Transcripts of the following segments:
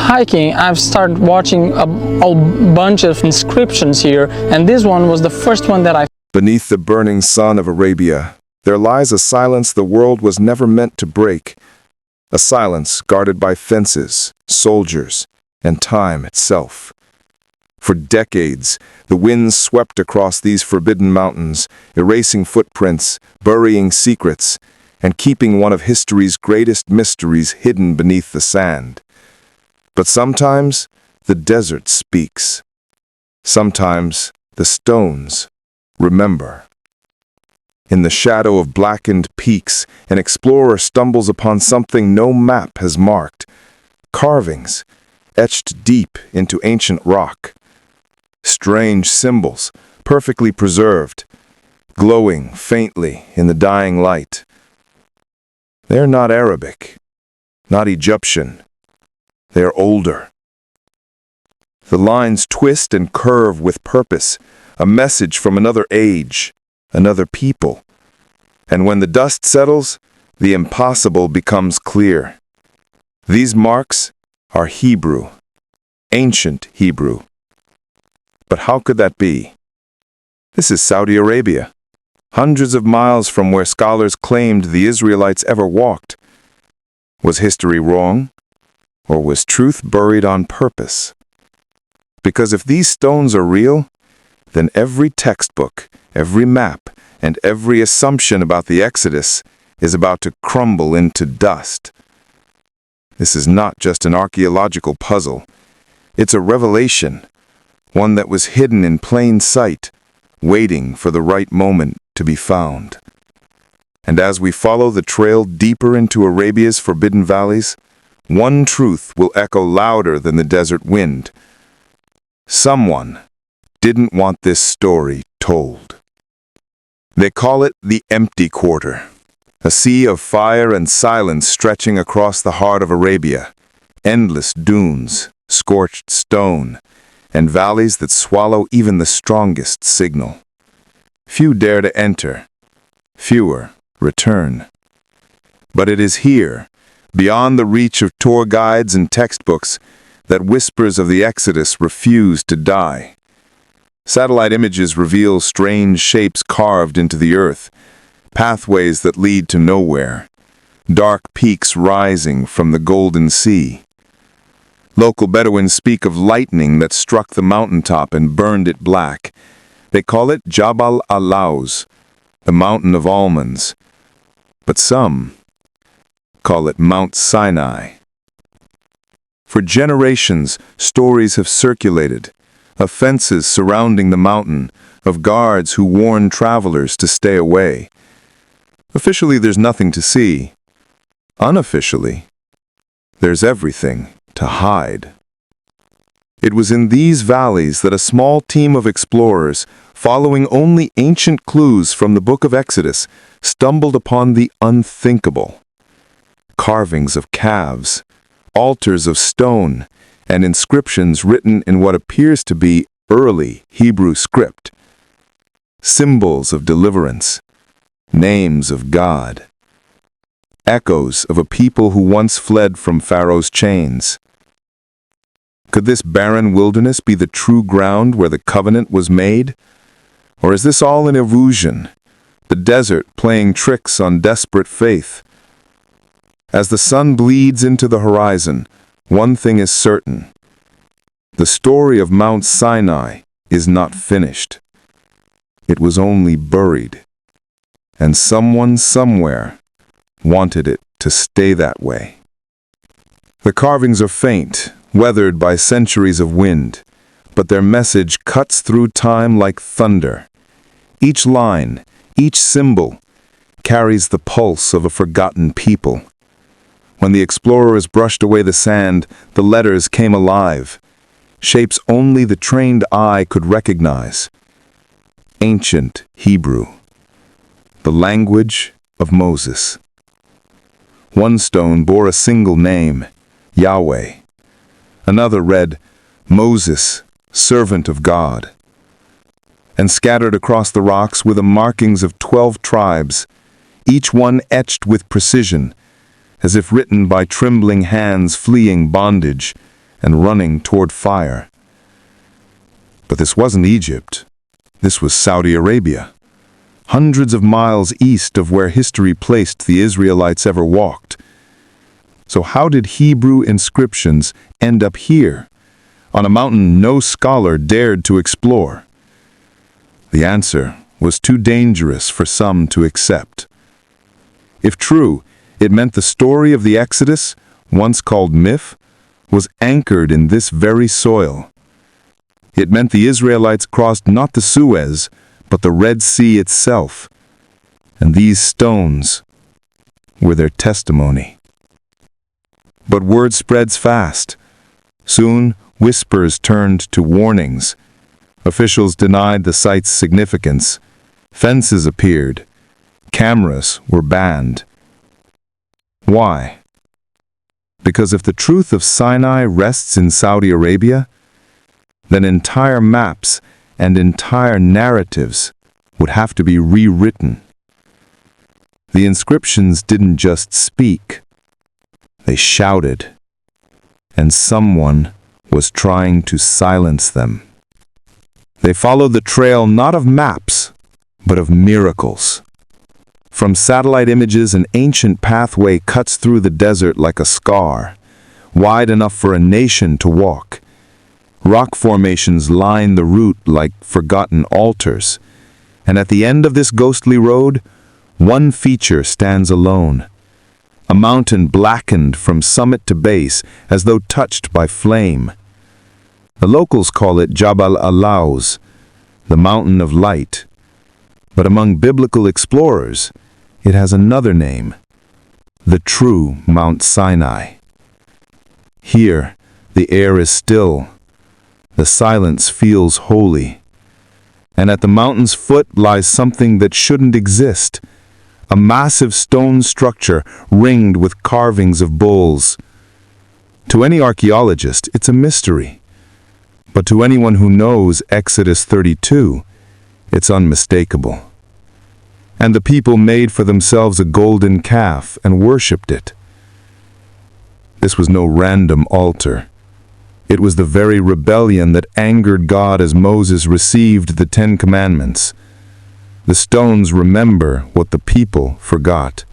hiking, I've started watching a bunch of inscriptions here, and this one was the first one that I... Beneath the burning sun of Arabia, there lies a silence the world was never meant to break. A silence guarded by fences, soldiers, and time itself. For decades, the winds swept across these forbidden mountains, erasing footprints, burying secrets, and keeping one of history's greatest mysteries hidden beneath the sand. But sometimes, the desert speaks. Sometimes, the stones remember. In the shadow of blackened peaks, an explorer stumbles upon something no map has marked. Carvings, etched deep into ancient rock. Strange symbols, perfectly preserved, glowing faintly in the dying light. They're not Arabic, not Egyptian. They're older. The lines twist and curve with purpose, a message from another age, another people. And when the dust settles, the impossible becomes clear. These marks are Hebrew, ancient Hebrew. But how could that be? This is Saudi Arabia, hundreds of miles from where scholars claimed the Israelites ever walked. Was history wrong? Or was truth buried on purpose? Because if these stones are real, then every textbook, every map, and every assumption about the Exodus is about to crumble into dust. This is not just an archaeological puzzle. It's a revelation, one that was hidden in plain sight, waiting for the right moment to be found. And as we follow the trail deeper into Arabia's forbidden valleys, one truth will echo louder than the desert wind. Someone didn't want this story told. They call it the Empty Quarter, a sea of fire and silence stretching across the heart of Arabia, endless dunes, scorched stone, and valleys that swallow even the strongest signal. Few dare to enter, fewer return. But it is here, beyond the reach of tour guides and textbooks, that whispers of the Exodus refuse to die. Satellite images reveal strange shapes carved into the earth, pathways that lead to nowhere, dark peaks rising from the Golden Sea. Local Bedouins speak of lightning that struck the mountaintop and burned it black. They call it Jabal al-Lawz, the mountain of almonds. But some call it Mount Sinai. For generations, stories have circulated, of fences surrounding the mountain, of guards who warn travelers to stay away. Officially, there's nothing to see. Unofficially, there's everything to hide. It was in these valleys that a small team of explorers, following only ancient clues from the Book of Exodus, stumbled upon the unthinkable. Carvings of calves, altars of stone, and inscriptions written in what appears to be early Hebrew script. Symbols of deliverance, names of God, echoes of a people who once fled from Pharaoh's chains. Could this barren wilderness be the true ground where the covenant was made? Or is this all an illusion, the desert playing tricks on desperate faith? As the sun bleeds into the horizon, one thing is certain. The story of Mount Sinai is not finished. It was only buried. And someone somewhere wanted it to stay that way. The carvings are faint, weathered by centuries of wind, but their message cuts through time like thunder. Each line, each symbol, carries the pulse of a forgotten people. When the explorers brushed away the sand, the letters came alive, shapes only the trained eye could recognize. Ancient Hebrew, the language of Moses. One stone bore a single name, Yahweh. Another read, Moses, servant of God. And scattered across the rocks were the markings of 12 tribes, each one etched with precision, as if written by trembling hands fleeing bondage, and running toward fire. But this wasn't Egypt. This was Saudi Arabia, hundreds of miles east of where history placed the Israelites ever walked. So how did Hebrew inscriptions end up here, on a mountain no scholar dared to explore? The answer was too dangerous for some to accept. If true, it meant the story of the Exodus, once called myth, was anchored in this very soil. It meant the Israelites crossed not the Suez, but the Red Sea itself. And these stones were their testimony. But word spreads fast. Soon, whispers turned to warnings. Officials denied the site's significance. Fences appeared. Cameras were banned. Why? Because if the truth of Sinai rests in Saudi Arabia, then entire maps and entire narratives would have to be rewritten. The inscriptions didn't just speak, they shouted, and someone was trying to silence them. They followed the trail not of maps, but of miracles. From satellite images, an ancient pathway cuts through the desert like a scar, wide enough for a nation to walk. Rock formations line the route like forgotten altars, and at the end of this ghostly road, one feature stands alone. A mountain blackened from summit to base as though touched by flame. The locals call it Jabal al-Lawz, the mountain of light. But among biblical explorers, it has another name, the true Mount Sinai. Here, the air is still. The silence feels holy. And at the mountain's foot lies something that shouldn't exist, a massive stone structure ringed with carvings of bulls. To any archaeologist, it's a mystery. But to anyone who knows Exodus 32, it's unmistakable. And the people made for themselves a golden calf and worshipped it. This was no random altar. It was the very rebellion that angered God as Moses received the 10 Commandments. The stones remember what the people forgot.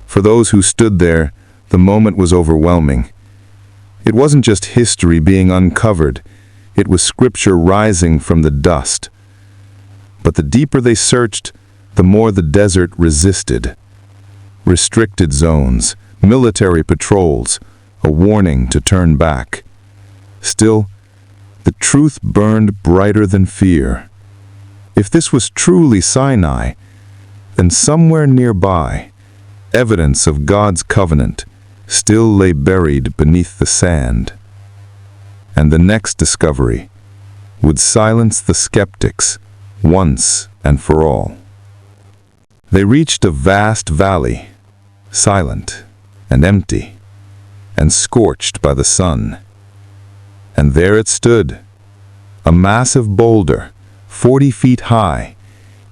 For those who stood there, the moment was overwhelming. It wasn't just history being uncovered, it was scripture rising from the dust. But the deeper they searched, the more the desert resisted. Restricted zones, military patrols, a warning to turn back. Still, the truth burned brighter than fear. If this was truly Sinai, then somewhere nearby, evidence of God's covenant still lay buried beneath the sand. And the next discovery would silence the skeptics once and for all. They reached a vast valley, silent and empty, and scorched by the sun. And there it stood, a massive boulder, 40 feet high,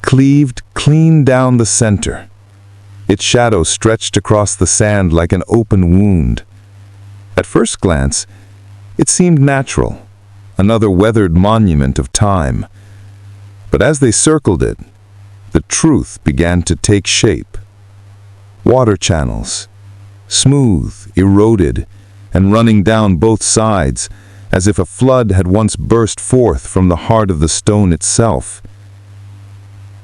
cleaved clean down the center. Its shadow stretched across the sand like an open wound. At first glance, it seemed natural, another weathered monument of time. But as they circled it, the truth began to take shape. Water channels, smooth, eroded, and running down both sides, as if a flood had once burst forth from the heart of the stone itself.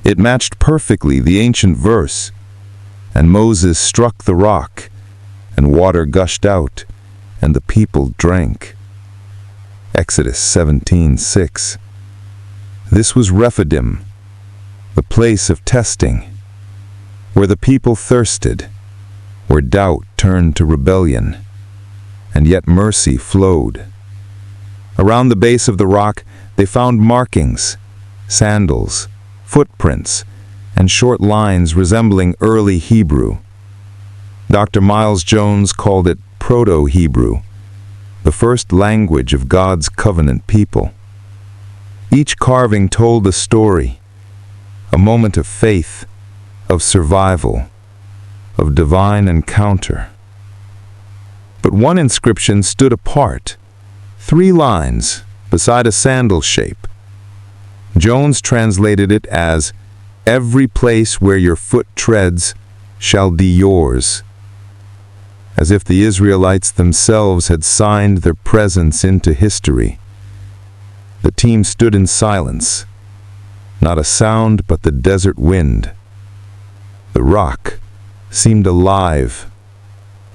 It matched perfectly the ancient verse, and Moses struck the rock, and water gushed out, and the people drank. Exodus 17:6. This was Rephidim, the place of testing, where the people thirsted, where doubt turned to rebellion, and yet mercy flowed. Around the base of the rock, they found markings, sandals, footprints, and short lines resembling early Hebrew. Dr. Miles Jones called it Proto-Hebrew, the first language of God's covenant people. Each carving told a story, a moment of faith, of survival, of divine encounter. But one inscription stood apart, 3 lines beside a sandal shape. Jones translated it as, "Every place where your foot treads shall be yours," as if the Israelites themselves had signed their presence into history. The team stood in silence, not a sound but the desert wind. The rock seemed alive,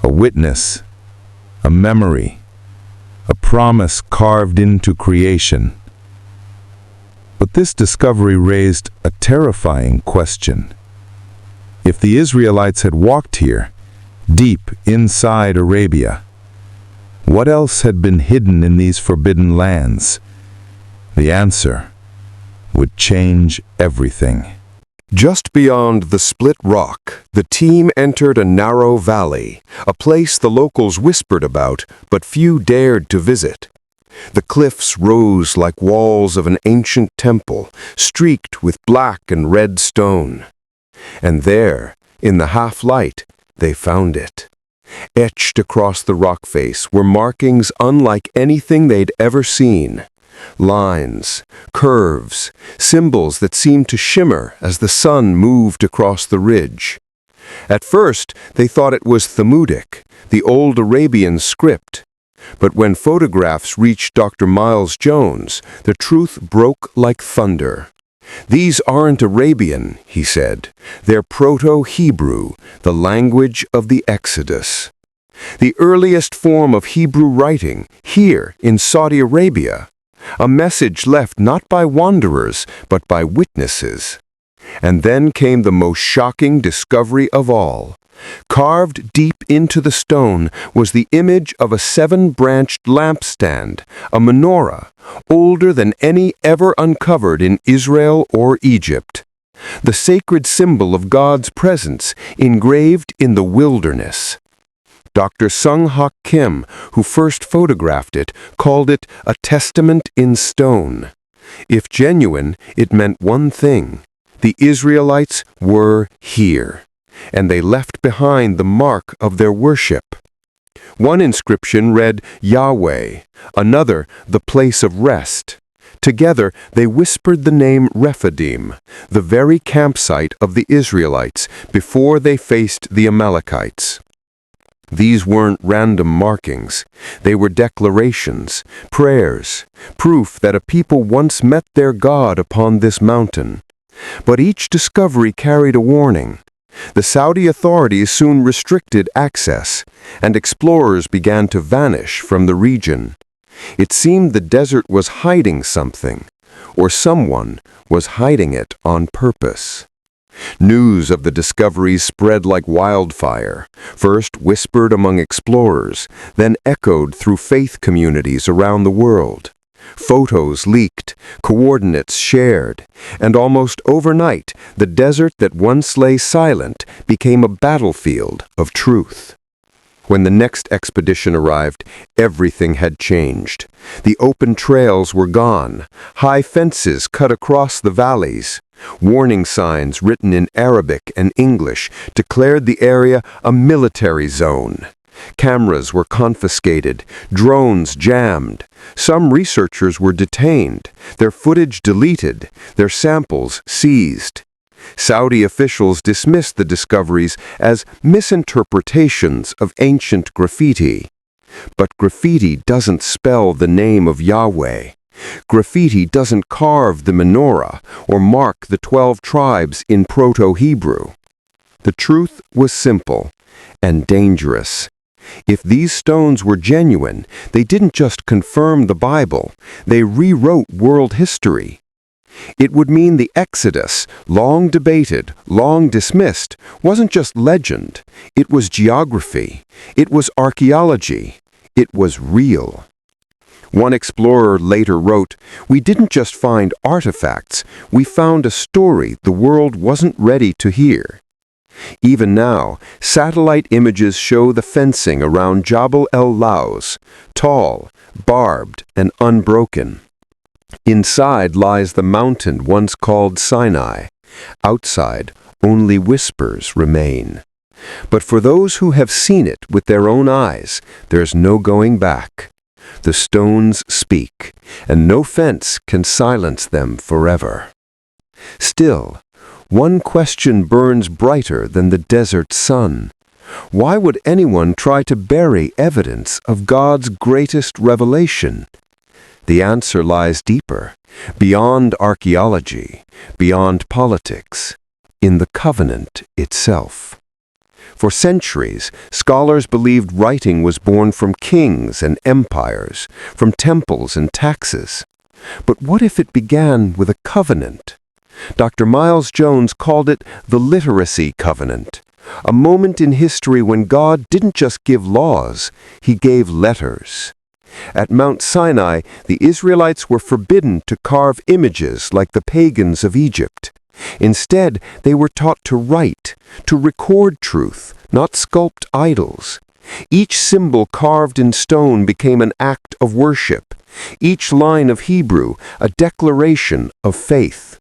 a witness, a memory, a promise carved into creation. But this discovery raised a terrifying question. If the Israelites had walked here, deep inside Arabia, what else had been hidden in these forbidden lands? The answer would change everything. Just beyond the split rock, the team entered a narrow valley, a place the locals whispered about, but few dared to visit. The cliffs rose like walls of an ancient temple, streaked with black and red stone. And there, in the half-light, they found it. Etched across the rock face were markings unlike anything they'd ever seen. Lines, curves, symbols that seemed to shimmer as the sun moved across the ridge. At first, they thought it was Thamudic, the old Arabian script. But when photographs reached Dr. Miles Jones, the truth broke like thunder. "These aren't Arabian," he said. "They're Proto-Hebrew, the language of the Exodus. The earliest form of Hebrew writing, here in Saudi Arabia. A message left not by wanderers, but by witnesses." And then came the most shocking discovery of all. Carved deep into the stone was the image of a 7-branched lampstand, a menorah, older than any ever uncovered in Israel or Egypt. The sacred symbol of God's presence engraved in the wilderness. Dr. Sung-Hak Kim, who first photographed it, called it a testament in stone. If genuine, it meant one thing: the Israelites were here, and they left behind the mark of their worship. One inscription read Yahweh, another the place of rest. Together they whispered the name Rephidim, the very campsite of the Israelites before they faced the Amalekites. These weren't random markings. They were declarations, prayers, proof that a people once met their God upon this mountain. But each discovery carried a warning. The Saudi authorities soon restricted access, and explorers began to vanish from the region. It seemed the desert was hiding something, or someone was hiding it on purpose. News of the discoveries spread like wildfire, first whispered among explorers, then echoed through faith communities around the world. Photos leaked, coordinates shared, and almost overnight, the desert that once lay silent became a battlefield of truth. When the next expedition arrived, everything had changed. The open trails were gone, high fences cut across the valleys. Warning signs written in Arabic and English declared the area a military zone. Cameras were confiscated, drones jammed. Some researchers were detained, their footage deleted, their samples seized. Saudi officials dismissed the discoveries as misinterpretations of ancient graffiti. But graffiti doesn't spell the name of Yahweh. Graffiti doesn't carve the Menorah or mark the 12 tribes in Proto-Hebrew. The truth was simple and dangerous. If these stones were genuine, they didn't just confirm the Bible, they rewrote world history. It would mean the Exodus, long debated, long dismissed, wasn't just legend. It was geography. It was archaeology. It was real. One explorer later wrote, "We didn't just find artifacts, we found a story the world wasn't ready to hear." Even now, satellite images show the fencing around Jabal al-Lawz, tall, barbed, and unbroken. Inside lies the mountain once called Sinai. Outside, only whispers remain. But for those who have seen it with their own eyes, there's no going back. The stones speak, and no fence can silence them forever. Still, one question burns brighter than the desert sun. Why would anyone try to bury evidence of God's greatest revelation? The answer lies deeper, beyond archaeology, beyond politics, in the covenant itself. For centuries, scholars believed writing was born from kings and empires, from temples and taxes. But what if it began with a covenant? Dr. Miles Jones called it the literacy covenant, a moment in history when God didn't just give laws, He gave letters. At Mount Sinai, the Israelites were forbidden to carve images like the pagans of Egypt. Instead, they were taught to write, to record truth, not sculpt idols. Each symbol carved in stone became an act of worship, each line of Hebrew a declaration of faith.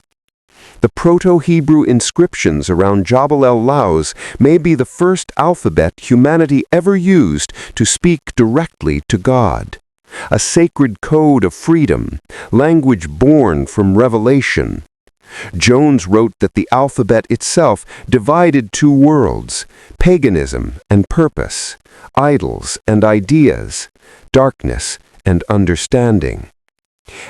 The Proto-Hebrew inscriptions around Jabal al-Lawz may be the first alphabet humanity ever used to speak directly to God. A sacred code of freedom, language born from revelation. Jones wrote that the alphabet itself divided two worlds, paganism and purpose, idols and ideas, darkness and understanding.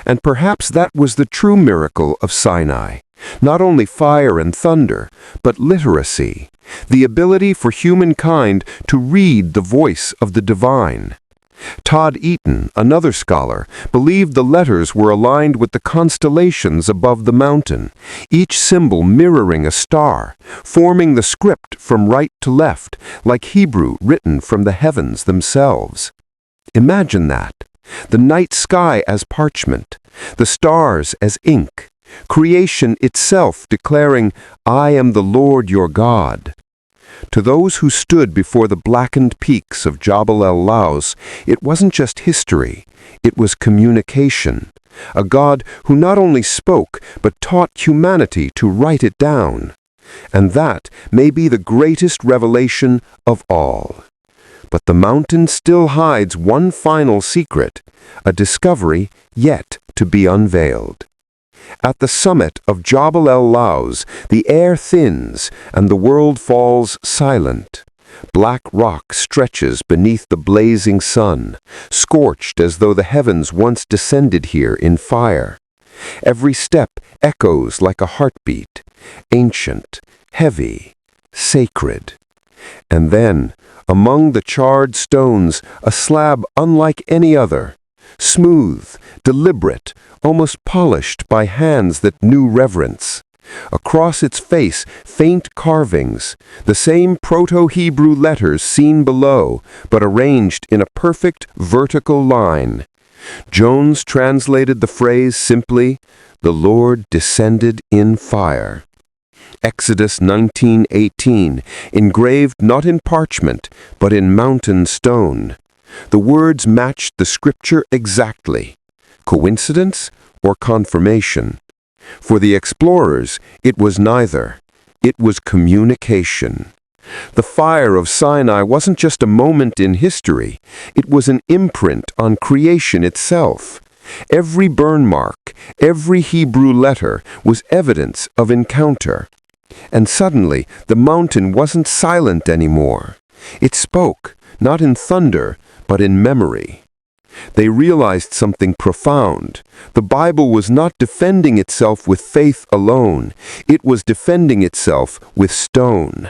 And perhaps that was the true miracle of Sinai. Not only fire and thunder, but literacy, the ability for humankind to read the voice of the divine. Todd Eaton, another scholar, believed the letters were aligned with the constellations above the mountain, each symbol mirroring a star, forming the script from right to left, like Hebrew written from the heavens themselves. Imagine that. The night sky as parchment, the stars as ink, creation itself declaring, "I am the Lord your God." To those who stood before the blackened peaks of Jabal al-Lawz, it wasn't just history, it was communication. A God who not only spoke, but taught humanity to write it down. And that may be the greatest revelation of all. But the mountain still hides one final secret, a discovery yet to be unveiled. At the summit of Jabal al-Lawz, the air thins and the world falls silent. Black rock stretches beneath the blazing sun, scorched as though the heavens once descended here in fire. Every step echoes like a heartbeat, ancient, heavy, sacred. And then, among the charred stones, a slab unlike any other, smooth, deliberate, almost polished by hands that knew reverence. Across its face, faint carvings, the same Proto-Hebrew letters seen below, but arranged in a perfect vertical line. Jones translated the phrase simply, "The Lord descended in fire." Exodus 19:18, engraved not in parchment, but in mountain stone. The words matched the scripture exactly. Coincidence or confirmation? For the explorers, it was neither. It was communication. The fire of Sinai wasn't just a moment in history. It was an imprint on creation itself. Every burn mark, every Hebrew letter was evidence of encounter. And suddenly, the mountain wasn't silent anymore. It spoke, not in thunder, but in memory. They realized something profound. The Bible was not defending itself with faith alone. It was defending itself with stone.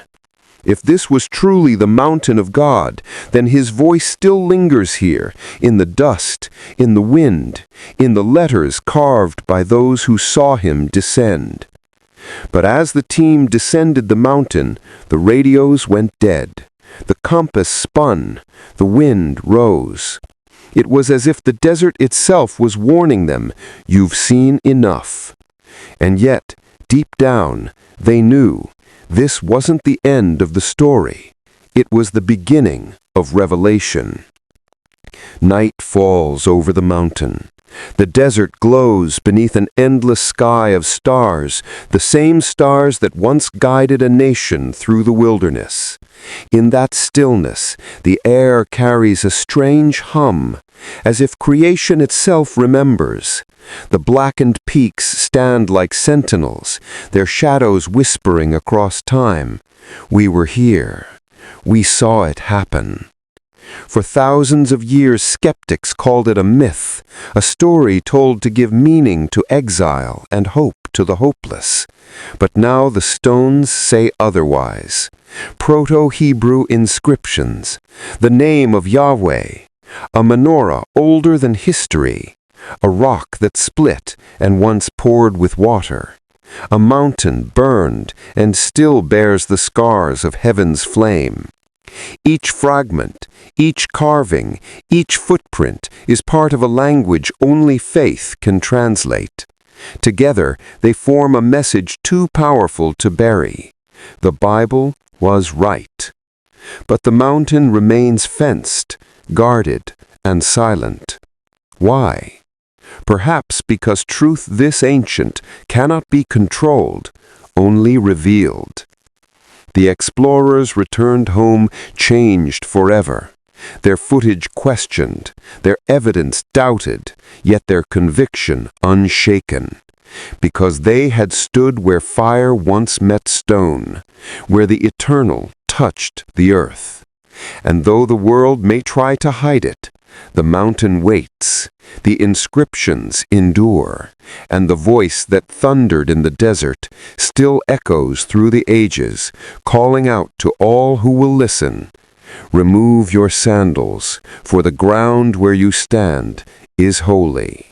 If this was truly the mountain of God, then His voice still lingers here, in the dust, in the wind, in the letters carved by those who saw Him descend. But as the team descended the mountain, the radios went dead. The compass spun, the wind rose. It was as if the desert itself was warning them, "You've seen enough." And yet, deep down, they knew this wasn't the end of the story. It was the beginning of revelation. Night falls over the mountain. The desert glows beneath an endless sky of stars, the same stars that once guided a nation through the wilderness. In that stillness, the air carries a strange hum, as if creation itself remembers. The blackened peaks stand like sentinels, their shadows whispering across time. We were here. We saw it happen. For thousands of years, skeptics called it a myth, a story told to give meaning to exile and hope to the hopeless. But now the stones say otherwise. Proto-Hebrew inscriptions, the name of Yahweh, a menorah older than history, a rock that split and once poured with water, a mountain burned and still bears the scars of heaven's flame. Each fragment, each carving, each footprint is part of a language only faith can translate. Together, they form a message too powerful to bury. The Bible was right. But the mountain remains fenced, guarded, and silent. Why? Perhaps because truth this ancient cannot be controlled, only revealed. The explorers returned home changed forever, their footage questioned, their evidence doubted, yet their conviction unshaken. Because they had stood where fire once met stone, where the eternal touched the earth. And though the world may try to hide it, the mountain waits, the inscriptions endure, and the voice that thundered in the desert still echoes through the ages, calling out to all who will listen. Remove your sandals, for the ground where you stand is holy.